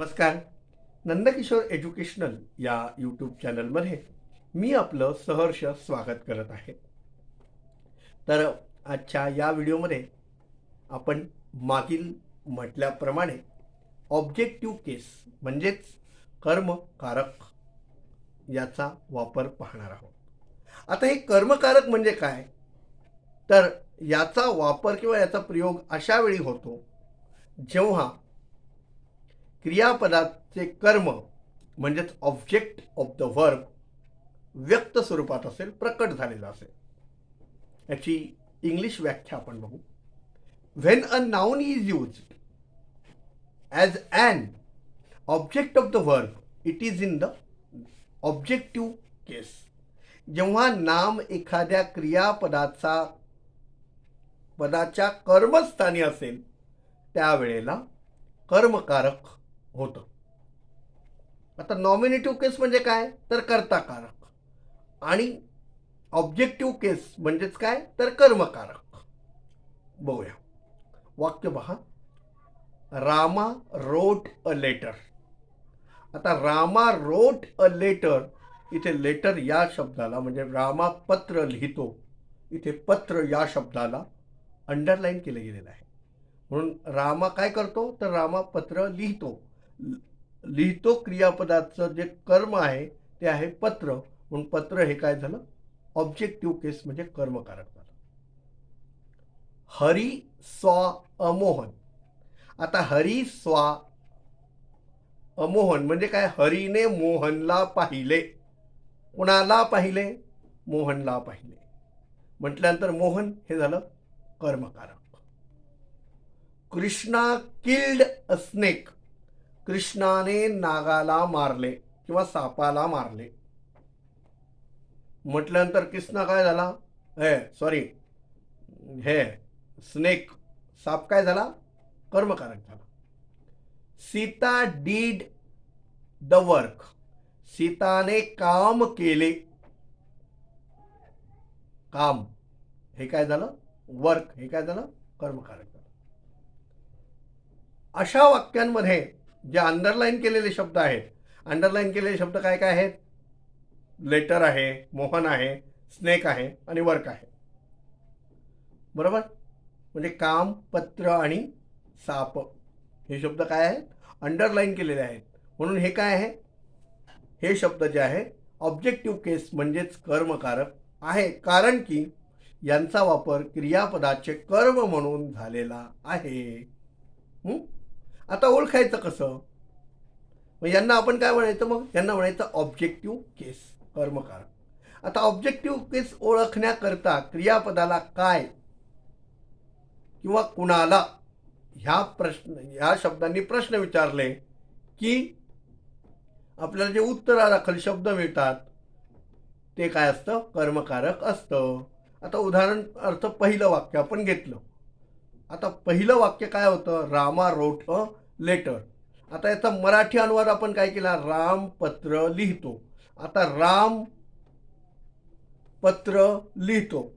नमस्कार. नंदकिशोर एज्युकेशनल या यूट्यूब चॅनलमध्ये मी आपलं सहर्ष स्वागत करत आहे. तर आजच्या या व्हिडिओमध्ये आपण मागील म्हटल्याप्रमाणे ऑब्जेक्टिव्ह केस म्हणजेच कर्मकारक याचा वापर पाहणार आहोत. आता हे कर्मकारक म्हणजे काय, तर याचा वापर किंवा याचा प्रयोग अशा वेळी होतो जेव्हा क्रियापदाचे कर्म म्हणजेच ऑब्जेक्ट ऑफ द वर्ब व्यक्त स्वरूपात असेल, प्रकट झालेला असेल. याची इंग्लिश व्याख्या आपण बघू. When a noun is used as an object of the verb it is in the objective case. जेव्हा नाम एखाद्या पदाच्या कर्मस्थानी असेल त्यावेळेला कर्मकारक होतं. आता नॉमिनेटिव्ह केस म्हणजे काय, तर कर्ताकारक, आणि ऑब्जेक्टिव्ह केस म्हणजेच काय, तर कर्मकारक. बघूया वाक्य पहा. Rama wrote a letter. आता रामा रोट अ लेटर, इथे लेटर या शब्दाला म्हणजे रामा पत्र लिहितो, इथे पत्र या शब्दाला अंडरलाईन केलं गेलेलं आहे. म्हणून रामा काय करतो, तर रामा पत्र लिहितो. लिहितो क्रियापदाचं जे कर्म आहे ते आहे पत्र, म्हणून पत्र हे काय झालं, ऑब्जेक्टिव्ह केस म्हणजे कर्मकारक झालं. हरी स्वा अमोहन. आता हरी स्वा अमोहन म्हणजे काय, हरीने मोहनला पाहिले. कुणाला पाहिले, मोहनला पाहिले म्हटल्यानंतर मोहन हे झालं कर्मकारक. Krishna killed a snake. कृष्णाने नागाला मारले किंवा सापाला मारले म्हटल्यानंतर कृष्णा काय झाला, हे स्नेक साप काय झाला, कर्मकारक झाला. Sita did the work. सीताने काम केले. काम हे काय झालं, वर्क हे काय झालं, कर्मकारक झालं. अशा वाक्यांमध्ये जे अंडरलाईन केलेले शब्द आहेत, अंडरलाईन केलेले शब्द काय काय आहेत, लेटर आहे, मोहन आहे, स्नेक आहे आणि वर्क आहे. बरोबर. म्हणजे काम, पत्र आणि साप हे शब्द काय आहेत, अंडरलाईन केलेले आहेत. म्हणून हे काय आहे, हे शब्द जे आहे ऑब्जेक्टिव्ह केस म्हणजेच कर्मकारक आहे, कारण की यांचा वापर क्रियापदाचे कर्म म्हणून झालेला आहे. आता ओळखायचं कसं, मग यांना आपण काय म्हणायचं, मग यांना म्हणायचं ऑब्जेक्टिव्ह केस, कर्मकारक. आता ऑब्जेक्टिव्ह केस ओळखण्याकरता क्रियापदाला काय किंवा कुणाला ह्या शब्दांनी प्रश्न विचारले की आपल्याला जे उत्तरादाखल शब्द मिळतात ते काय असतं, कर्मकारक असतं. आता उदाहरण अर्थ पहिलं वाक्य आपण घेतलं. आता पहिलं वाक्य काय होतं, रामा रोट अ लेटर. आता याचा मराठी अनुवाद आपण काय केला, राम पत्र लिहितो. आता राम पत्र लिहितो,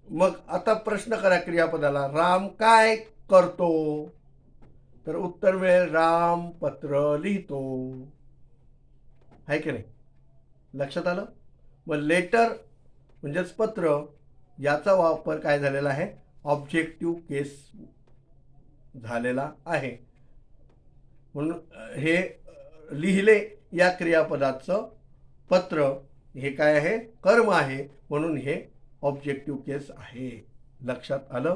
मग आता प्रश्न करा क्रियापदाला, राम काय करतो, तर उत्तर मिळेल राम पत्र लिहितो. आहे की नाही, लक्षात आलं. मग लेटर म्हणजेच पत्र याचा वापर काय झालेला आहे, ऑब्जेक्टिव्ह केस झालेला आहे. म्हणून हे लिहिले या क्रियापदाचं पत्र हे काय आहे, कर्म आहे, म्हणून हे ऑब्जेक्टिव्ह केस आहे. लक्षात आलं.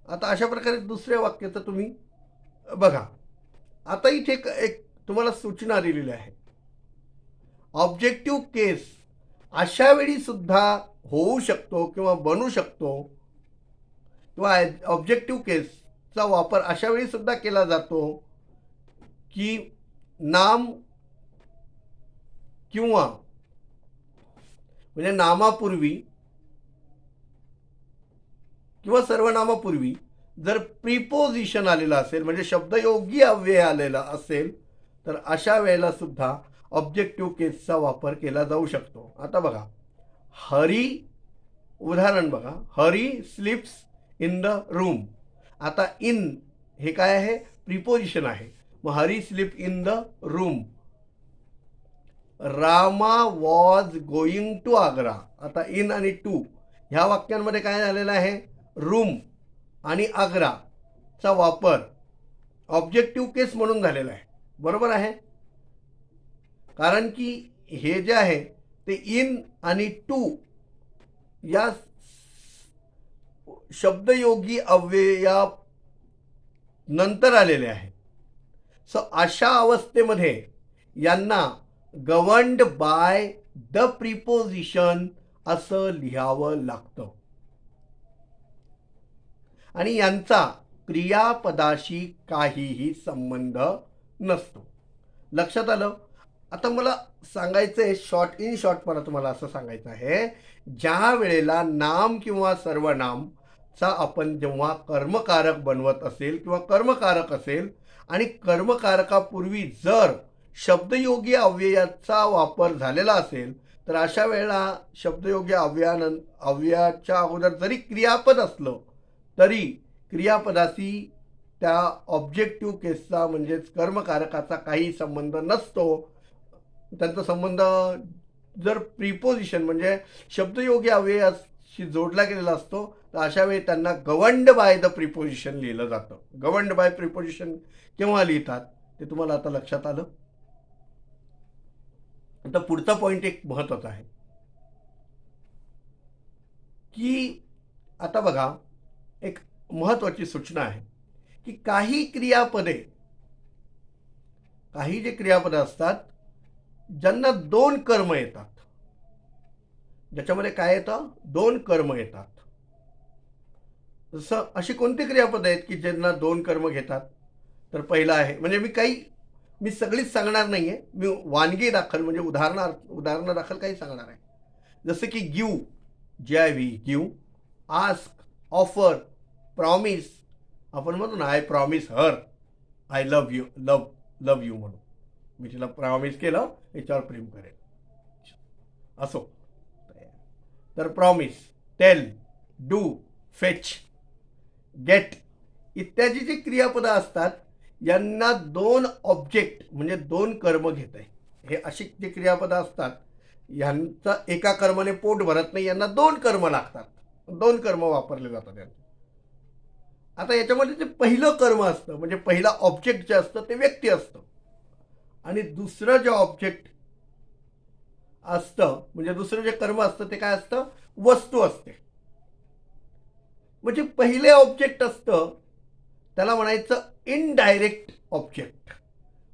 आता अशा प्रकारे दुसऱ्या वाक्याचं तुम्ही बघा. आता इथे एक तुम्हाला सूचना दिलेली आहे. ऑब्जेक्टिव्ह केस अशा वेळी सुद्धा होऊ शकतो किंवा बनू शकतो, किंवा ऑब्जेक्टिव्ह केसचा वापर अशा वेळी सुद्धा केला जातो की नाम किंवा म्हणजे नामापूर्वी किंवा सर्वनामापूर्वी जर प्रिपोजिशन आलेलं असेल, म्हणजे शब्दयोगी अव्यय आलेला असेल, तर अशा वेळेला सुद्धा ऑब्जेक्टिव्ह केसचा वापर केला जाऊ शकतो. आता बघा, हरी, उदाहरण बघा, Hari sleeps in the room. आता इन हे काय आहे, प्रिपोजिशन आहे, मग Hari sleep in the room. Rama was going to Agra. आता इन आणि टू ह्या वाक्यांमध्ये काय झालेलं आहे, रूम आणि आग्राचा वापर ऑब्जेक्टिव्ह केस म्हणून झालेला आहे. बरोबर आहे, कारण की हे जे आहे ते इन आणि टू या शब्दयोगी अव्यया नंतर आलेले आहे. सो अशा अवस्थेमध्ये यांना गवर्न्ड बाय द प्रिपोजिशन असं लिहावं लागतं आणि यांचा क्रियापदाशी काहीही संबंध नसतो. लक्षात आलं. आता मला सांगायचं आहे, शॉर्ट इन शॉर्ट मला तुम्हाला असं सांगायचं आहे, ज्या वेळेला नाम किंवा सर्वनामचा आपण जेव्हा कर्मकारक बनवत असेल किंवा कर्मकारक असेल आणि कर्मकारकापूर्वी जर शब्दयोगी अव्ययाचा वापर झालेला असेल तर अशा वेळेला शब्दयोगी अव्ययाच्या अगोदर जरी क्रियापद असलं तरी क्रियापदाशी त्या ऑब्जेक्टिव्ह केसचा म्हणजेच कर्मकारकाचा काही संबंध नसतो. त्यांचा संबंध जर प्रिपोजिशन म्हणजे शब्दयोगी अव्ययाशी जोडला गेलेला असतो तर अशा वेळी त्यांना गवर्न्ड बाय द प्रिपोजिशन लिहिलं जातं. गवर्न्ड बाय प्रिपोजिशन केव्हा लिहितात ते तुम्हाला आता लक्षात आलं. आता पुढचा पॉइंट एक महत्त्वाचा आहे की आता बघा, एक महत्त्वाची सूचना आहे की काही जे क्रियापदं असतात ज्यांना दोन कर्म येतात, ज्याच्यामध्ये काय येतं, दोन कर्म येतात. जसं अशी कोणती क्रियापदं आहेत की ज्यांना दोन कर्म घेतात, तर पहिला आहे, म्हणजे मी सगळीच सांगणार नाही आहे, मी वानगी दाखल म्हणजे उदाहरणादाखल काही सांगणार आहे. जसं की give, GIV give, ask, offer, promise. आपण म्हणतो ना I promise her I love you म्हणून, मी तिला प्रॉमिस केलं याच्यावर प्रेम करेल असो. तर promise, tell, do, fetch, get इत्यादी जी क्रियापदं असतात यांना दोन ऑब्जेक्ट म्हणजे दोन कर्म घेत आहे. हे अशी जी क्रियापदं असतात यांचा एका कर्माने पोट भरत नाही, यांना दोन कर्म लागतात, दोन कर्म वापरले जातात यांचे. आता याच्यामध्ये जे पहिलं कर्म असतं म्हणजे पहिला ऑब्जेक्ट जे असतं ते व्यक्ती असतं आणि दुसरं जे ऑब्जेक्ट असतं म्हणजे दुसरं जे कर्म असतं ते काय असतं, वस्तू असते. म्हणजे पहिले ऑब्जेक्ट असतं त्याला म्हणायचं इनडायरेक्ट ऑब्जेक्ट.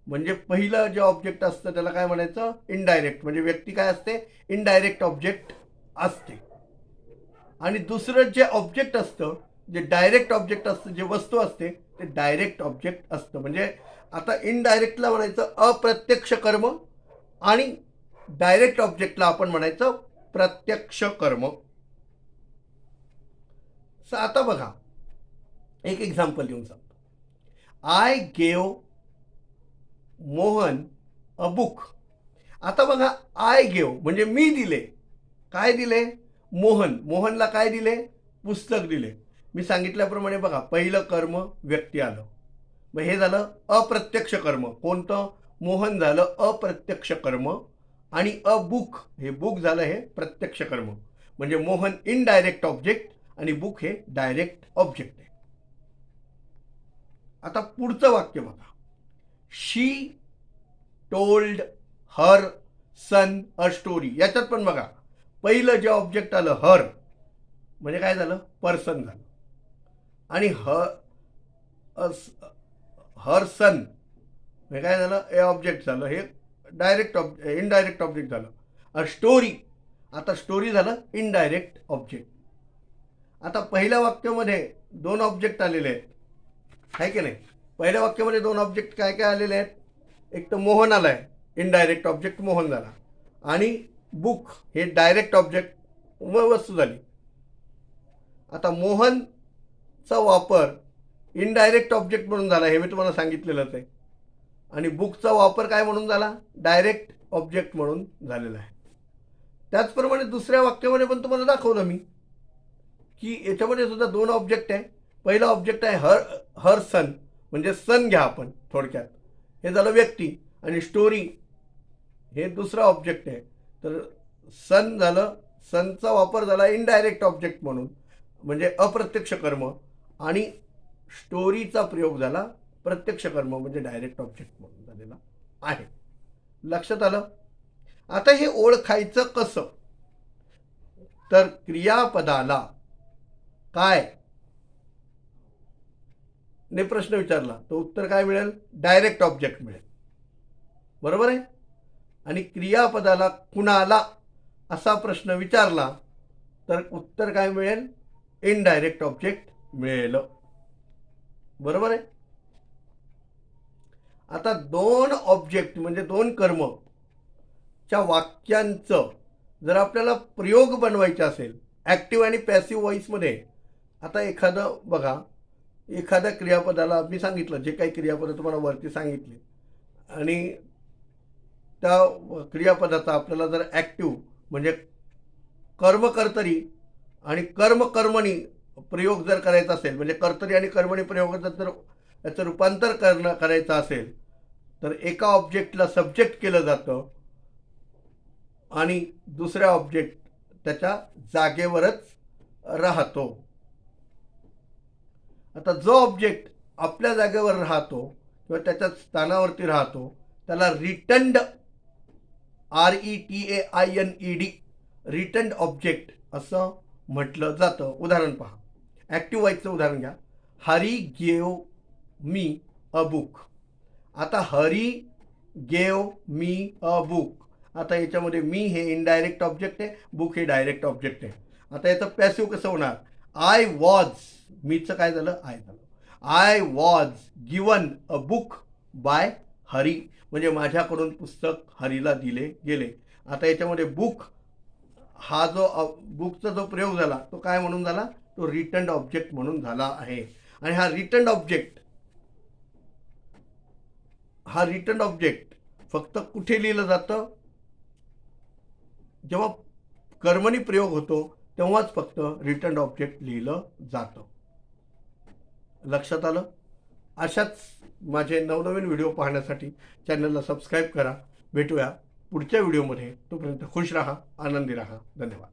म्हणजे पहिलं जे ऑब्जेक्ट असतं त्याला काय म्हणायचं, इनडायरेक्ट. म्हणजे व्यक्ती काय असते, इनडायरेक्ट ऑब्जेक्ट असते. आणि दुसरं जे ऑब्जेक्ट असतं, जे डायरेक्ट ऑब्जेक्ट असतं, जे वस्तू असते ते डायरेक्ट ऑब्जेक्ट असतं. म्हणजे आता इनडायरेक्टला म्हणायचं अप्रत्यक्ष कर्म आणि डायरेक्ट ऑब्जेक्टला आपण म्हणायचं प्रत्यक्ष कर्म. आता बघा एक एक्झाम्पल देऊन सांगतो. I gave Mohan a book. आता बघा, आय गेव म्हणजे मी दिले. काय दिले, मोहनला काय दिले, पुस्तक दिले. मी सांगितल्याप्रमाणे बघा, पहिलं कर्म व्यक्ती आलं, मग हे झालं अप्रत्यक्ष कर्म. कोणतं, मोहन झालं अप्रत्यक्ष कर्म आणि अ बुक, हे बुक झालं हे प्रत्यक्ष कर्म. म्हणजे मोहन इनडायरेक्ट ऑब्जेक्ट आणि बुक हे डायरेक्ट ऑब्जेक्ट आहे. आता पुढचं वाक्य बघा, शी told her sun a story. याच्यात पण बघा, पहिलं जे ऑब्जेक्ट आलं हर म्हणजे काय झालं, पर्सन झालं. आणि हर सन म्हणजे काय झालं, ए ऑब्जेक्ट झालं, हे इनडायरेक्ट ऑब्जेक्ट झालं. अ स्टोरी, आता स्टोरी झालं इनडायरेक्ट ऑब्जेक्ट. आता पहिल्या वाक्यामध्ये दोन ऑब्जेक्ट आलेले आहेत, आहे की नाही. पहिल्या वाक्यामध्ये दोन ऑब्जेक्ट काय काय आलेले आहेत, एक तर मोहन आला आहे, इनडायरेक्ट ऑब्जेक्ट मोहन झाला, आणि बुक हे डायरेक्ट ऑब्जेक्ट वस्तू झाली. आता मोहनचा वापर इनडायरेक्ट ऑब्जेक्ट म्हणून झाला, हे मी तुम्हाला सांगितलेलंच आहे. आणि बुकचा वापर काय म्हणून झाला, डायरेक्ट ऑब्जेक्ट म्हणून झालेला आहे. त्याचप्रमाणे दुसऱ्या वाक्यामध्ये पण तुम्हाला दाखवलं मी की याच्यामध्ये सुद्धा दोन ऑब्जेक्ट आहे. पहिला ऑब्जेक्ट आहे हर सन म्हणजे सन घ्या आपण थोडक्यात, हे झालं व्यक्ती, आणि स्टोरी हे दुसरा ऑब्जेक्ट आहे. तर सन झालं, सनचा वापर झाला इनडायरेक्ट ऑब्जेक्ट म्हणून, म्हणजे अप्रत्यक्ष कर्म, आणि स्टोरीचा प्रयोग झाला प्रत्यक्ष कर्म म्हणजे डायरेक्ट ऑब्जेक्ट म्हणून झालेला आहे. लक्षात आलं? आता हे ओळखायचं कसं? तर क्रियापदाला काय ने प्रश्न विचारला तर उत्तर काय मिळेल? डायरेक्ट ऑब्जेक्ट मिळेल. बरोबर आहे? आणि क्रियापदाला कुणाला असा प्रश्न विचारला तर उत्तर काय मिळेल? इनडायरेक्ट ऑब्जेक्ट मिळेल. बरोबर आहे? आता दोन ऑब्जेक्ट म्हणजे दोन कर्म च्या वाक्यांचं जर आपल्याला प्रयोग बनवायचे असेल ॲक्टिव्ह आणि पॅसिव्ह व्हॉइसमध्ये, आता एखादं बघा, एखाद्या क्रियापदाला मी सांगितलं, जे काही क्रियापदं तुम्हाला वरती सांगितली, आणि त्या क्रियापदाचा आपल्याला जर ॲक्टिव्ह म्हणजे कर्मकर्तरी आणि कर्मकर्मणी प्रयोग जर करायचा असेल, म्हणजे कर्तरी आणि कर्मणी प्रयोगाचं जर याचं रूपांतर करायचं असेल तर एका ऑब्जेक्टला सब्जेक्ट केलं जातं आणि दुसऱ्या ऑब्जेक्ट त्याच्या जागेवरच राहतो. आता जो ऑब्जेक्ट आपल्या जागेवर राहतो किंवा त्याच्या स्थानावरती राहतो त्याला रिटर्न्ड, RETAINED, रिटर्न्ड ऑब्जेक्ट असं म्हटलं जातं. उदाहरण पहा, ॲक्टिव्ह व्हॉइसचं उदाहरण घ्या. Hari gave me a book. आता Hari gave me a book, आता याच्यामध्ये मी हे इनडायरेक्ट ऑब्जेक्ट आहे, बुक हे डायरेक्ट ऑब्जेक्ट आहे. आता याचं पॅसिव्ह कसं होणार? आय वॉज, मीचं काय झालं? आय झालं. I was given a book by Hari, म्हणजे माझ्याकडून पुस्तक हरीला दिले गेले. आता याच्यामध्ये बुक हा जो बुकचा जो प्रयोग झाला तो काय म्हणून झाला? तो रिटर्न्ड ऑब्जेक्ट म्हणून झाला आहे. आणि हा रिटर्न्ड ऑब्जेक्ट फक्त कुठे लिहिलं जातं? जेव्हा कर्मणी प्रयोग होतो तेव्हाच फक्त रिटर्न्ड ऑब्जेक्ट लिहिलं जातं. लक्षात आलं? अशाच माझे नवनवीन व्हिडिओ पाहण्यासाठी चॅनलला सबस्क्राईब करा. भेटूया पुढच्या व्हिडिओमध्ये. तोपर्यंत खुश राहा, आनंदी राहा. धन्यवाद.